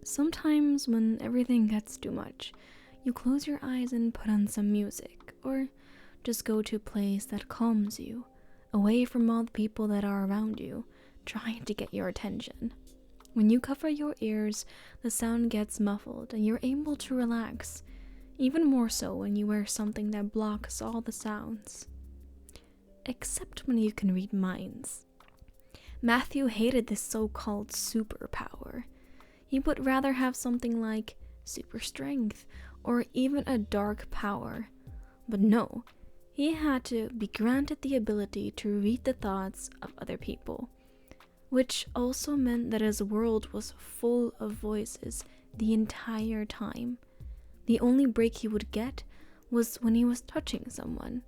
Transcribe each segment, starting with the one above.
Sometimes when everything gets too much, you close your eyes and put on some music, or just go to a place that calms you, away from all the people that are around you, trying to get your attention. When you cover your ears, the sound gets muffled and you're able to relax, even more so when you wear something that blocks all the sounds. Except when you can read minds. Matthew hated this so-called superpower. He would rather have something like super strength or even a dark power. But no, he had to be granted the ability to read the thoughts of other people, which also meant that his world was full of voices the entire time. The only break he would get was when he was touching someone.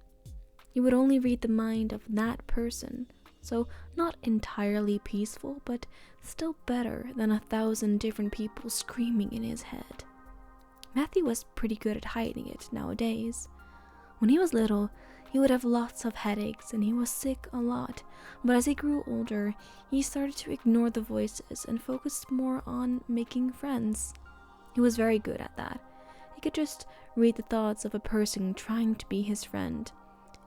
He would only read the mind of that person, so not entirely peaceful, but still better than 1,000 different people screaming in his head. Matthew was pretty good at hiding it nowadays. When he was little, he would have lots of headaches and he was sick a lot, but as he grew older, he started to ignore the voices and focused more on making friends. He was very good at that. He could just read the thoughts of a person trying to be his friend.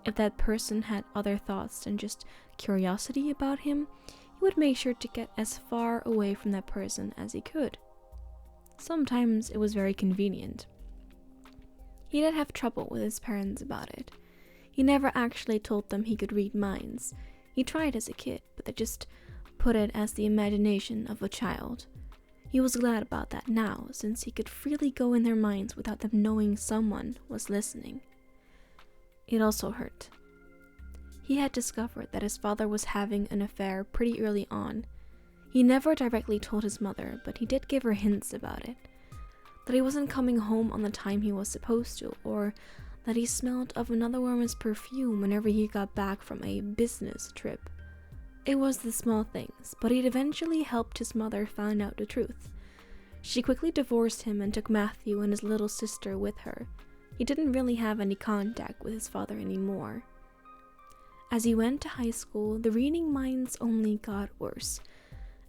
If that person had other thoughts than just curiosity about him, he would make sure to get as far away from that person as he could. Sometimes it was very convenient. He did have trouble with his parents about it. He never actually told them he could read minds. He tried as a kid, but they just put it as the imagination of a child. He was glad about that now, since he could freely go in their minds without them knowing someone was listening. It also hurt. He had discovered that his father was having an affair pretty early on. He never directly told his mother, but he did give her hints about it. That he wasn't coming home on the time he was supposed to, or that he smelled of another woman's perfume whenever he got back from a business trip. It was the small things, but it eventually helped his mother find out the truth. She quickly divorced him and took Matthew and his little sister with her. He didn't really have any contact with his father anymore. As he went to high school, the reading minds only got worse,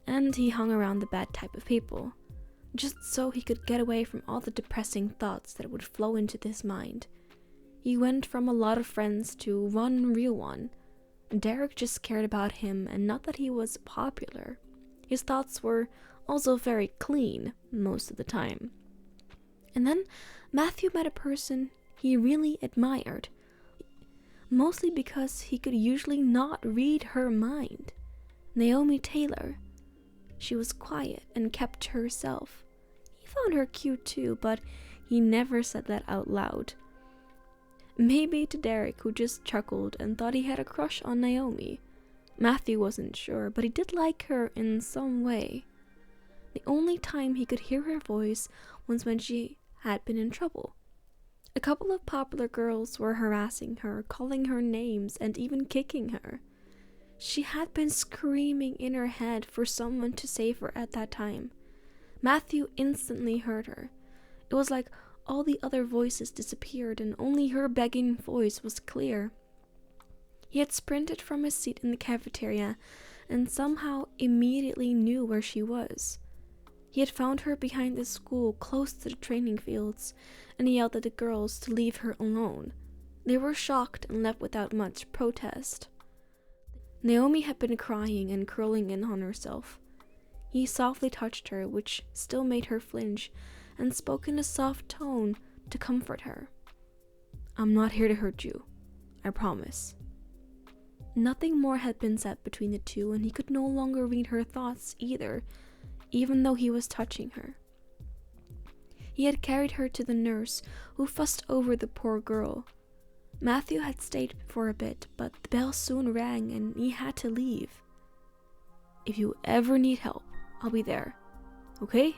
and he hung around the bad type of people, just so he could get away from all the depressing thoughts that would flow into his mind. He went from a lot of friends to one real one. Derek just cared about him and not that he was popular. His thoughts were also very clean most of the time. And then Matthew met a person he really admired, mostly because he could usually not read her mind. Naomi Taylor. She was quiet and kept to herself. He found her cute too, but he never said that out loud. Maybe to Derek, who just chuckled and thought he had a crush on Naomi. Matthew wasn't sure, but he did like her in some way. The only time he could hear her voice was when she had been in trouble. A couple of popular girls were harassing her, calling her names, and even kicking her. She had been screaming in her head for someone to save her at that time. Matthew instantly heard her. It was like all the other voices disappeared and only her begging voice was clear. He had sprinted from his seat in the cafeteria and somehow immediately knew where she was. He had found her behind the school close to the training fields and he yelled at the girls to leave her alone. They were shocked and left without much protest. Naomi had been crying and curling in on herself. He softly touched her, which still made her flinch, and spoke in a soft tone to comfort her. "I'm not here to hurt you, I promise." Nothing more had been said between the two, and he could no longer read her thoughts either, even though he was touching her. He had carried her to the nurse, who fussed over the poor girl. Matthew had stayed for a bit, but the bell soon rang and he had to leave. "If you ever need help, I'll be there, okay?"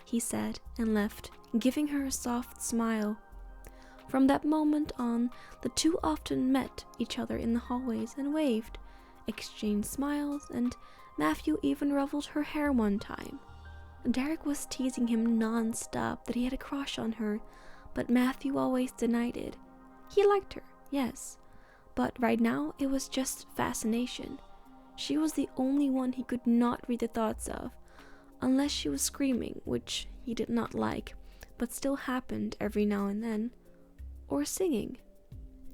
he said and left, giving her a soft smile. From that moment on, the two often met each other in the hallways and waved, exchanged smiles, and Matthew even ruffled her hair one time. Derek was teasing him non-stop that he had a crush on her, but Matthew always denied it. He liked her, yes, but right now it was just fascination. She was the only one he could not read the thoughts of. unless she was screaming, which he did not like, but still happened every now and then, or singing.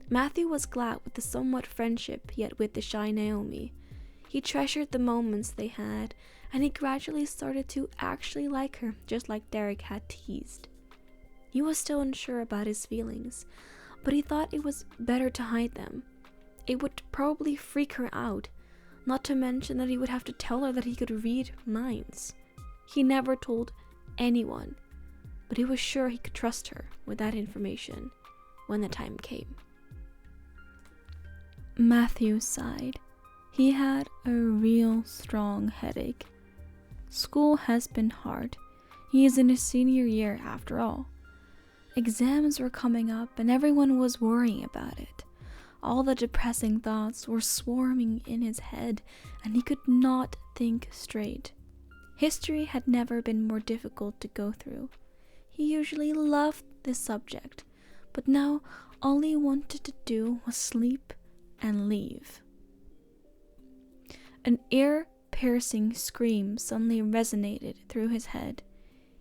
Matthew was glad with the somewhat friendship he had with the shy Naomi. He treasured the moments they had, and he gradually started to actually like her, just like Derek had teased. He was still unsure about his feelings, but he thought it was better to hide them. It would probably freak her out, not to mention that he would have to tell her that he could read minds. He never told anyone, but he was sure he could trust her with that information when the time came. Matthew sighed. He had a real strong headache. School has been hard. He is in his senior year after all. Exams were coming up and everyone was worrying about it. All the depressing thoughts were swarming in his head and he could not think straight. History had never been more difficult to go through. He usually loved this subject, but now all he wanted to do was sleep and leave. An ear-piercing scream suddenly resonated through his head.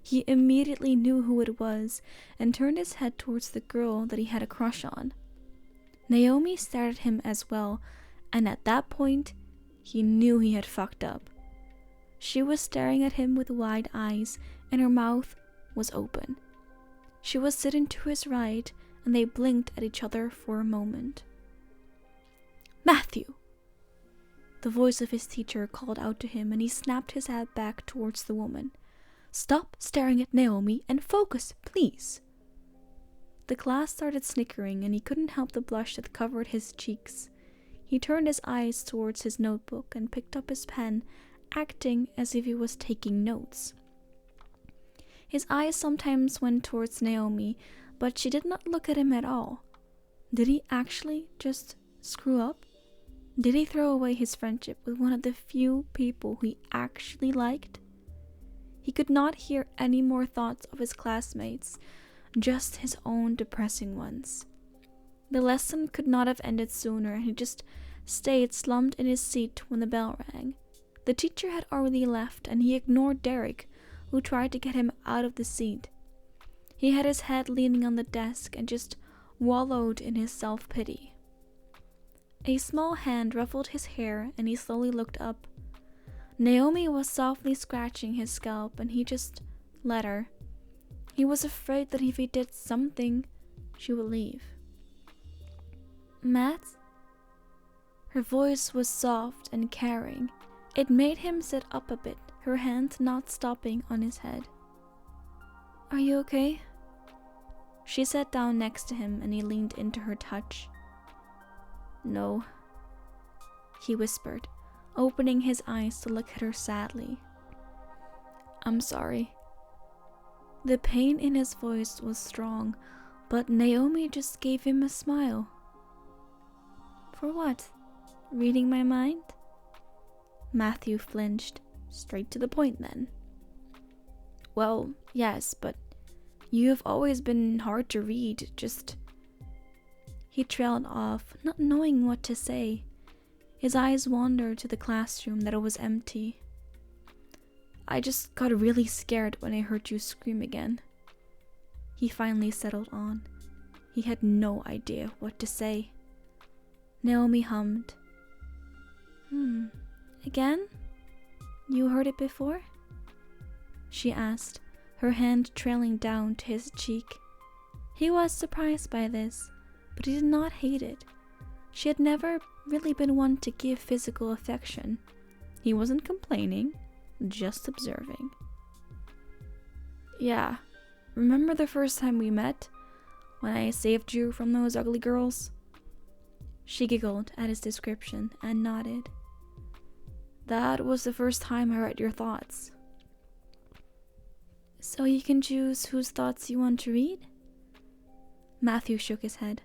He immediately knew who it was and turned his head towards the girl that he had a crush on. Naomi stared at him as well, and at that point, he knew he had fucked up. She was staring at him with wide eyes, and her mouth was open. She was sitting to his right, and they blinked at each other for a moment. "Matthew!" The voice of his teacher called out to him, and he snapped his head back towards the woman. "Stop staring at Naomi and focus, please." The class started snickering, and he couldn't help the blush that covered his cheeks. He turned his eyes towards his notebook and picked up his pen, acting as if he was taking notes. His eyes sometimes went towards Naomi, but she did not look at him at all. Did he actually just screw up? Did he throw away his friendship with one of the few people he actually liked? He could not hear any more thoughts of his classmates, just his own depressing ones. The lesson could not have ended sooner, and he just stayed slumped in his seat when the bell rang. The teacher had already left, and he ignored Derek, who tried to get him out of the seat. He had his head leaning on the desk and just wallowed in his self-pity. A small hand ruffled his hair, and he slowly looked up. Naomi was softly scratching his scalp, and he just let her. He was afraid that if he did something, she would leave. "Matt?" Her voice was soft and caring. It made him sit up a bit, her hand not stopping on his head. "Are you okay?" She sat down next to him, and he leaned into her touch. "No," he whispered, opening his eyes to look at her sadly. "I'm sorry." The pain in his voice was strong, but Naomi just gave him a smile. "For what? Reading my mind?" Matthew flinched. "Straight to the point, then." "Well, yes, but you have always been hard to read, just..." He trailed off, not knowing what to say. His eyes wandered to the classroom that was empty. "I just got really scared when I heard you scream again." He finally settled on. He had no idea what to say. Naomi hummed. Again? You heard it before?" she asked, her hand trailing down to his cheek. He was surprised by this, but he did not hate it. She had never really been one to give physical affection. He wasn't complaining, just observing. "Yeah, remember the first time we met? When I saved you from those ugly girls?" She giggled at his description and nodded. "That was the first time I read your thoughts." "So you can choose whose thoughts you want to read?" Matthew shook his head.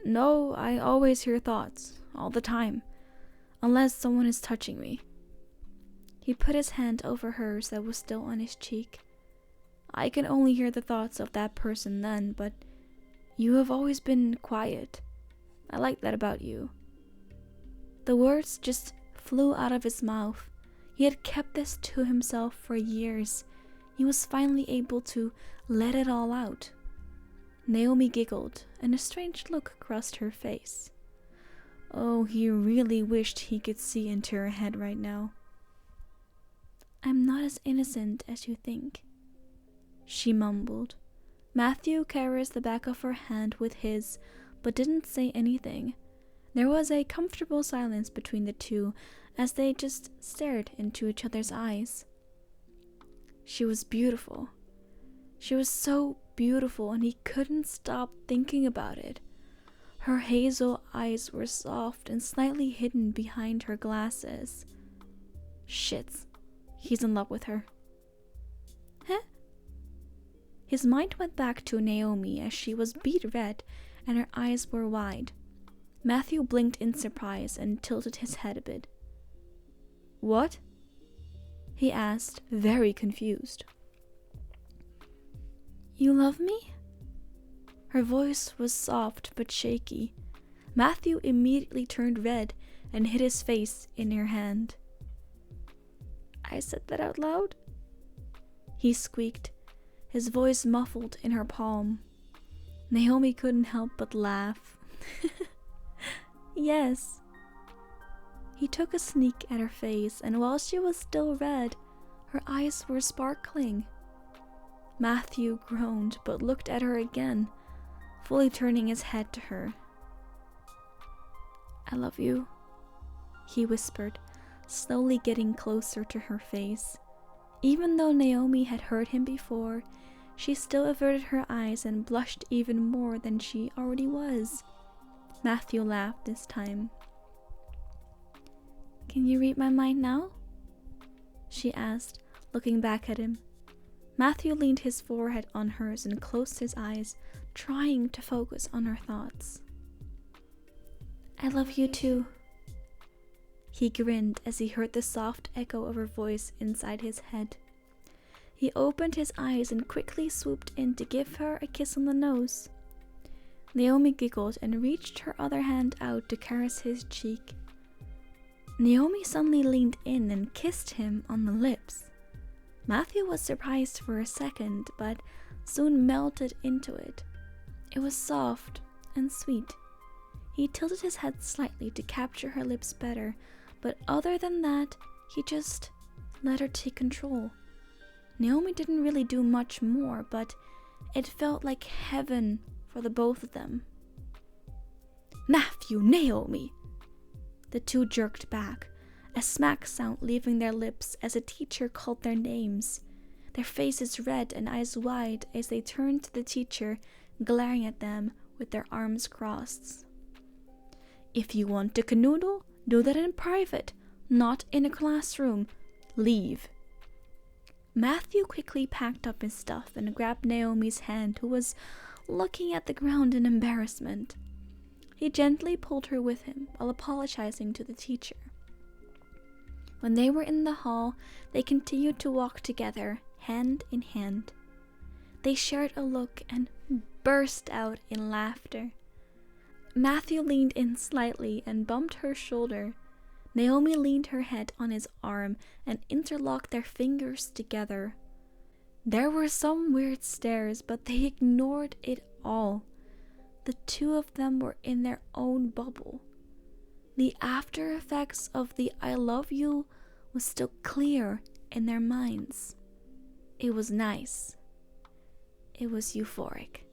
"No, I always hear thoughts, all the time, unless someone is touching me." He put his hand over hers that was still on his cheek. "I can only hear the thoughts of that person then, but you have always been quiet. I like that about you." The words just flew out of his mouth. He had kept this to himself for years. He was finally able to let it all out. Naomi giggled, and a strange look crossed her face. Oh, he really wished he could see into her head right now. "I'm not as innocent as you think," she mumbled. Matthew caressed the back of her hand with his, but didn't say anything. There was a comfortable silence between the two as they just stared into each other's eyes. She was beautiful. She was so beautiful, and he couldn't stop thinking about it. Her hazel eyes were soft and slightly hidden behind her glasses. Shit, he's in love with her. Huh? His mind went back to Naomi as she was beet red and her eyes were wide. Matthew blinked in surprise and tilted his head a bit. "What?" he asked, very confused. "You love me?" Her voice was soft but shaky. Matthew immediately turned red and hid his face in her hand. "I said that out loud?" he squeaked, his voice muffled in her palm. Naomi couldn't help but laugh. "Yes." He took a sneak at her face, and while she was still red, her eyes were sparkling. Matthew groaned but looked at her again, fully turning his head to her. "I love you," he whispered, slowly getting closer to her face. Even though Naomi had heard him before, she still averted her eyes and blushed even more than she already was. Matthew laughed this time. "Can you read my mind now?" she asked, looking back at him. Matthew leaned his forehead on hers and closed his eyes, trying to focus on her thoughts. "I love you too." He grinned as he heard the soft echo of her voice inside his head. He opened his eyes and quickly swooped in to give her a kiss on the nose. Naomi giggled and reached her other hand out to caress his cheek. Naomi suddenly leaned in and kissed him on the lips. Matthew was surprised for a second, but soon melted into it. It was soft and sweet. He tilted his head slightly to capture her lips better, but other than that, he just let her take control. Naomi didn't really do much more, but it felt like heaven for the both of them. "Matthew, Naomi!" The two jerked back, a smack sound leaving their lips as a teacher called their names, their faces red and eyes wide as they turned to the teacher, glaring at them with their arms crossed. "If you want to canoodle, do that in private, not in a classroom. Leave." Matthew quickly packed up his stuff and grabbed Naomi's hand, who was looking at the ground in embarrassment. He gently pulled her with him while apologizing to the teacher. When they were in the hall, they continued to walk together, hand in hand. They shared a look and burst out in laughter. Matthew leaned in slightly and bumped her shoulder. Naomi leaned her head on his arm and interlocked their fingers together. There were some weird stares, but they ignored it all. The two of them were in their own bubble. The after effects of the "I love you" was still clear in their minds. It was nice. It was euphoric.